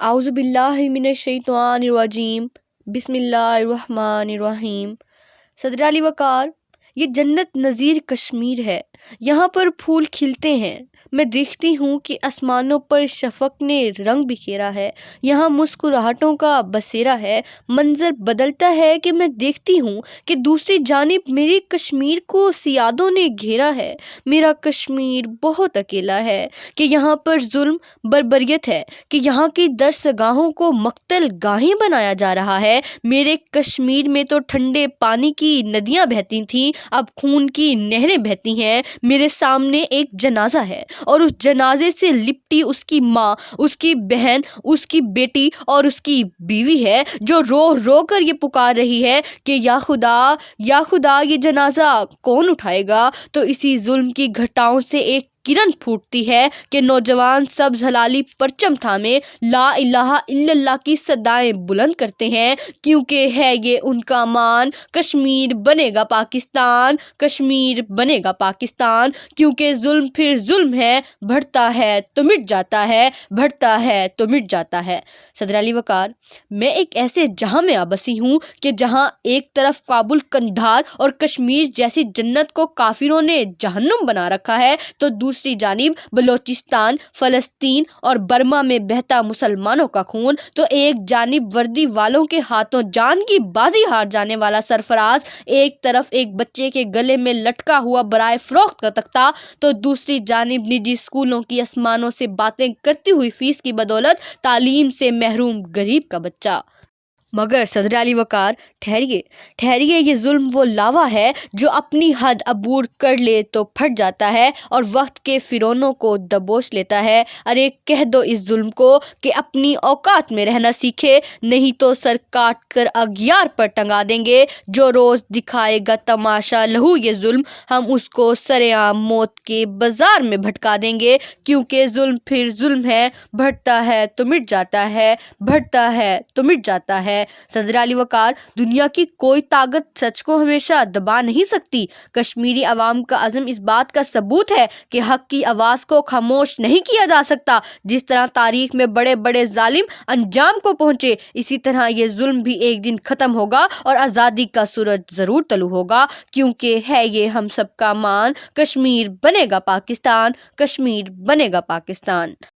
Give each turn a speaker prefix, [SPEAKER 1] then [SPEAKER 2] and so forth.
[SPEAKER 1] اعوذ باللہ من الشیطان الرجیم، بسم اللہ الرحمن الرحیم۔ صدر علی وقار، یہ جنت نظیر کشمیر ہے، یہاں پر پھول کھلتے ہیں، میں دیکھتی ہوں کہ آسمانوں پر شفق نے رنگ بکھیرا ہے، یہاں مسکراہٹوں کا بسیرا ہے، منظر بدلتا ہے کہ میں دیکھتی ہوں کہ دوسری جانب میری کشمیر کو سیادوں نے گھیرا ہے، میرا کشمیر بہت اکیلا ہے، کہ یہاں پر ظلم بربریت ہے، کہ یہاں کی درسگاہوں کو مقتل گاہیں بنایا جا رہا ہے۔ میرے کشمیر میں تو ٹھنڈے پانی کی ندیاں بہتی تھیں، اب خون کی نہریں بہتی ہیں۔ میرے سامنے ایک جنازہ ہے اور اس جنازے سے لپٹی اس کی ماں، اس کی بہن، اس کی بیٹی اور اس کی بیوی ہے، جو رو رو کر یہ پکار رہی ہے کہ یا خدا، یا خدا، یہ جنازہ کون اٹھائے گا؟ تو اسی ظلم کی گھٹاؤں سے ایک کرن پھوٹتی ہے کہ نوجوان سبز ہلالی پرچم تھامے لا الہ الا اللہ کی صدائیں بلند کرتے ہیں، کیونکہ ہے یہ ان کا مان، کشمیر بنے گا پاکستان، کشمیر بنے گا پاکستان، کیونکہ ظلم پھر ظلم ہے، بڑھتا ہے تو مٹ جاتا ہے، بڑھتا ہے تو مٹ جاتا ہے۔ صدر علی وقار، میں ایک ایسے جہاں میں آبسی ہوں کہ جہاں ایک طرف کابل، قندھار اور کشمیر جیسی جنت کو کافروں نے جہنم بنا رکھا ہے، تو دوسری جانب بلوچستان، فلسطین اور برما میں بہتا مسلمانوں کا خون، تو ایک جانب وردی والوں کے ہاتھوں جان کی بازی ہار جانے والا سرفراز، ایک طرف ایک بچے کے گلے میں لٹکا ہوا برائے فروخت کا تختہ، تو دوسری جانب نجی اسکولوں کی آسمانوں سے باتیں کرتی ہوئی فیس کی بدولت تعلیم سے محروم غریب کا بچہ۔ مگر صدر علی وقار، ٹھہریے ٹھہریے، یہ ظلم وہ لاوا ہے جو اپنی حد عبور کر لے تو پھٹ جاتا ہے اور وقت کے فرعونوں کو دبوچ لیتا ہے۔ ارے کہہ دو اس ظلم کو کہ اپنی اوقات میں رہنا سیکھے، نہیں تو سر کاٹ کر اغیار پر ٹنگا دیں گے۔ جو روز دکھائے گا تماشا لہو یہ ظلم، ہم اس کو سرعام موت کے بازار میں بھٹکا دیں گے، کیونکہ ظلم پھر ظلم ہے، بڑھتا ہے تو مٹ جاتا ہے، بڑھتا ہے تو مٹ جاتا ہے۔ صدر علی وقار، دنیا کی کوئی طاقت سچ کو ہمیشہ دبا نہیں سکتی۔ کشمیری عوام کا عزم اس بات کا ثبوت ہے کہ حق کی آواز کو خاموش نہیں کیا جا سکتا۔ جس طرح تاریخ میں بڑے بڑے ظالم انجام کو پہنچے، اسی طرح یہ ظلم بھی ایک دن ختم ہوگا اور آزادی کا سورج ضرور طلوع ہوگا، کیونکہ ہے یہ ہم سب کا مان، کشمیر بنے گا پاکستان، کشمیر بنے گا پاکستان۔